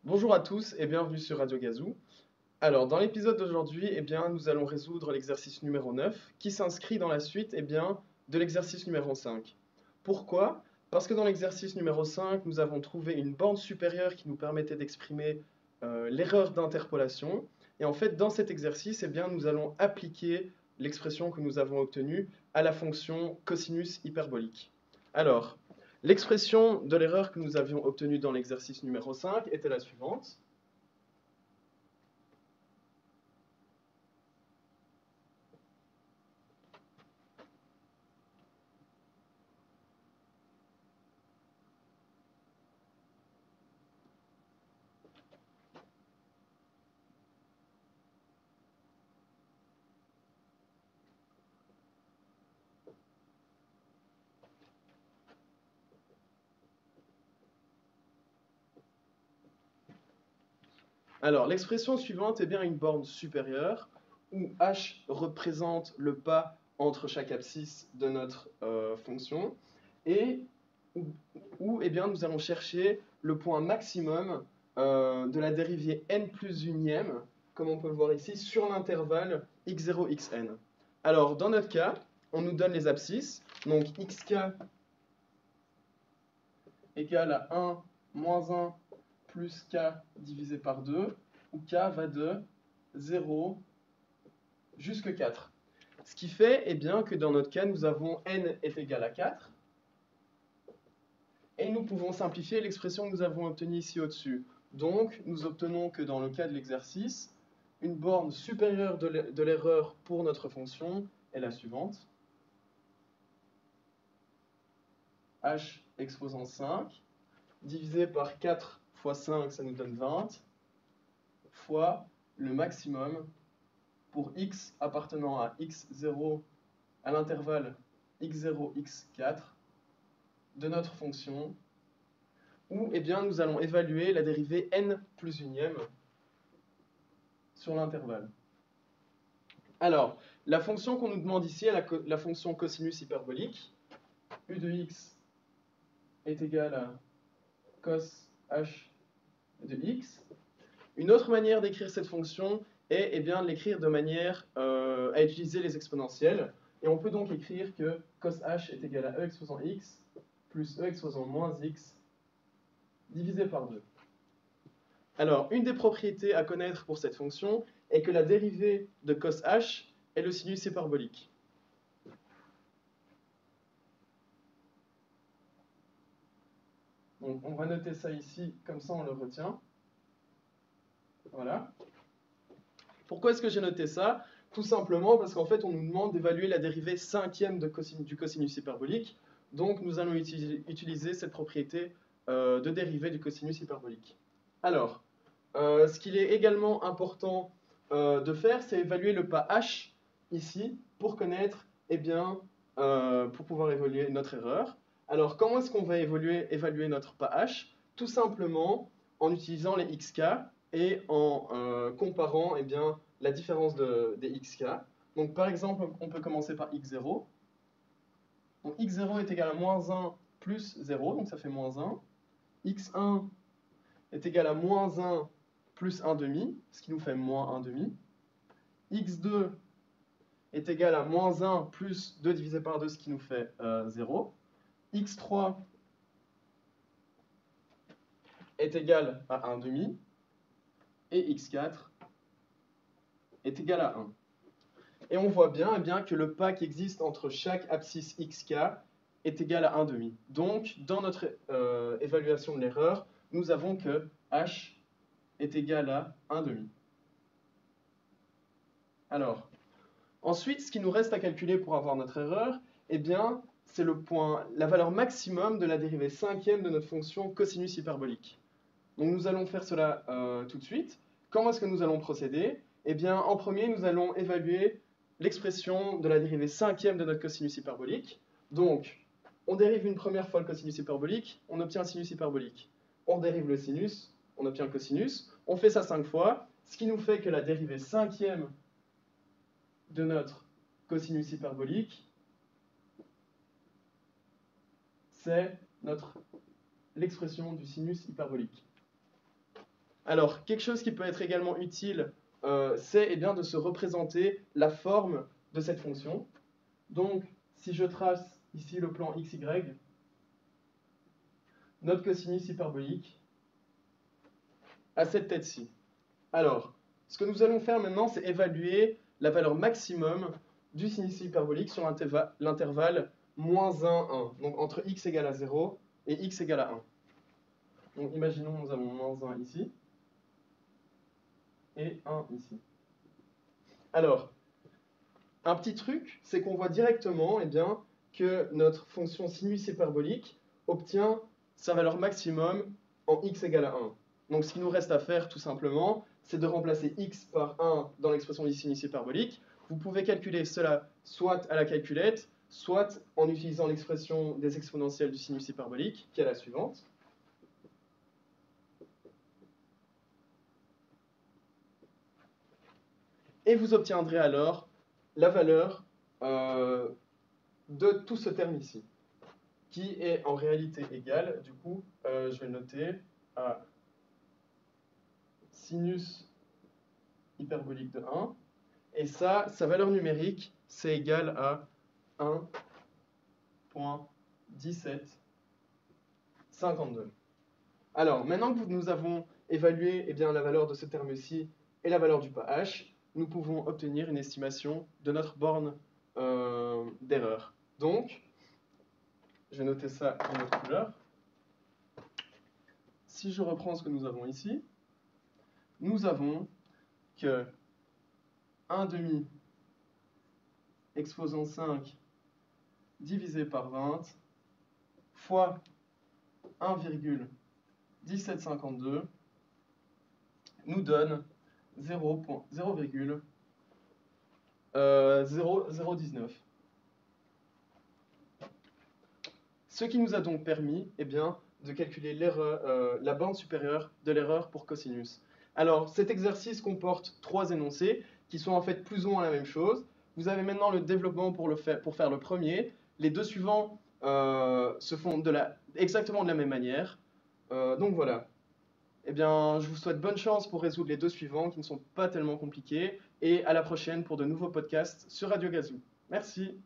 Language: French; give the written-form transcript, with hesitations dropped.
Bonjour à tous et bienvenue sur Radio Gazou. Alors, dans l'épisode d'aujourd'hui, nous allons résoudre l'exercice numéro 9 qui s'inscrit dans la suite de l'exercice numéro 5. Pourquoi? Parce que dans l'exercice numéro 5, nous avons trouvé une bande supérieure qui nous permettait d'exprimer l'erreur d'interpolation. Et en fait, dans cet exercice, nous allons appliquer l'expression que nous avons obtenue à la fonction cosinus hyperbolique. Alors, l'expression de l'erreur que nous avions obtenue dans l'exercice numéro 5 était la suivante. Alors, l'expression suivante est bien une borne supérieure où h représente le pas entre chaque abscisse de notre fonction et nous allons chercher le point maximum de la dérivée n plus unième, comme on peut le voir ici, sur l'intervalle x0, xn. Alors, dans notre cas, on nous donne les abscisses, donc xk égale à 1 moins 1 plus k divisé par 2, où k va de 0 jusqu'à 4. Ce qui fait que dans notre cas, nous avons n est égal à 4. Et nous pouvons simplifier l'expression que nous avons obtenue ici au-dessus. Donc, nous obtenons que dans le cas de l'exercice, une borne supérieure de l'erreur pour notre fonction est la suivante. H exposant 5, divisé par 4 fois 5, ça nous donne 20, fois le maximum pour x appartenant à x0 à l'intervalle x0, x4 de notre fonction, où nous allons évaluer la dérivée n plus unième sur l'intervalle. Alors, la fonction qu'on nous demande ici est la fonction cosinus hyperbolique. U de x est égal à cos h de x. Une autre manière d'écrire cette fonction est de l'écrire de manière à utiliser les exponentielles. Et on peut donc écrire que cos h est égal à e exposant x plus e exposant moins x divisé par 2. Alors, une des propriétés à connaître pour cette fonction est que la dérivée de cos h est le sinus hyperbolique. Donc, on va noter ça ici, comme ça on le retient. Voilà. Pourquoi est-ce que j'ai noté ça? Tout simplement parce qu'en fait, on nous demande d'évaluer la dérivée cinquième du cosinus hyperbolique. Donc, nous allons utiliser cette propriété de dérivée du cosinus hyperbolique. Alors, ce qu'il est également important de faire, c'est évaluer le pas h ici pour connaître, pour pouvoir évaluer notre erreur. Alors, comment est-ce qu'on va évaluer notre pas h? Tout simplement en utilisant les xk et en comparant la différence des xk. Donc, par exemple, on peut commencer par x0. Donc, x0 est égal à moins 1 plus 0, donc ça fait moins 1. x1 est égal à moins 1 plus 1 demi, ce qui nous fait moins 1 demi. x2 est égal à moins 1 plus 2 divisé par 2, ce qui nous fait 0. x3 est égal à 1 demi. Et x4 est égal à 1. Et on voit bien, que le pas qui existe entre chaque abscisse xk est égal à 1 demi. Donc, dans notre évaluation de l'erreur, nous avons que h est égal à 1 demi. Alors, ensuite, ce qui nous reste à calculer pour avoir notre erreur, c'est la valeur maximum de la dérivée cinquième de notre fonction cosinus hyperbolique. Donc nous allons faire cela tout de suite. Comment est-ce que nous allons procéder? En premier, nous allons évaluer l'expression de la dérivée cinquième de notre cosinus hyperbolique. Donc, on dérive une première fois le cosinus hyperbolique, on obtient un sinus hyperbolique. On dérive le sinus, on obtient le cosinus. On fait ça 5 fois, ce qui nous fait que la dérivée cinquième de notre cosinus hyperbolique, c'est l'expression du sinus hyperbolique. Alors, quelque chose qui peut être également utile, c'est eh bien, de se représenter la forme de cette fonction. Donc, si je trace ici le plan xy, notre cosinus hyperbolique a cette tête-ci. Alors, ce que nous allons faire maintenant, c'est évaluer la valeur maximum du sinus hyperbolique sur l'intervalle moins 1, 1. Donc entre x égale à 0 et x égale à 1. Donc imaginons nous avons moins 1 ici et 1 ici. Alors, un petit truc, c'est qu'on voit directement eh bien, que notre fonction sinus hyperbolique obtient sa valeur maximum en x égale à 1. Donc ce qu'il nous reste à faire tout simplement, c'est de remplacer x par 1 dans l'expression du sinus hyperbolique. Vous pouvez calculer cela soit à la calculette, soit en utilisant l'expression des exponentielles du sinus hyperbolique, qui est la suivante. Et vous obtiendrez alors la valeur de tout ce terme ici, qui est en réalité égal, du coup, je vais le noter, à sinus hyperbolique de 1. Et ça, sa valeur numérique, c'est égal à 1,1752. Alors, maintenant que nous avons évalué eh bien, la valeur de ce terme-ci et la valeur du pas h, nous pouvons obtenir une estimation de notre borne d'erreur. Donc, je vais noter ça en autre couleur. Si je reprends ce que nous avons ici, nous avons que 1 demi exposant 5 divisé par 20 fois 1,1752 nous donne 0,0019. Ce qui nous a donc permis eh bien, de calculer la bande supérieure de l'erreur pour cosinus. Alors, cet exercice comporte 3 énoncés qui sont en fait plus ou moins la même chose. Vous avez maintenant le développement pour faire le premier. Les deux suivants se font exactement de la même manière. Donc voilà. Eh bien, je vous souhaite bonne chance pour résoudre les deux suivants qui ne sont pas tellement compliqués. Et à la prochaine pour de nouveaux podcasts sur Radio Gazoo. Merci.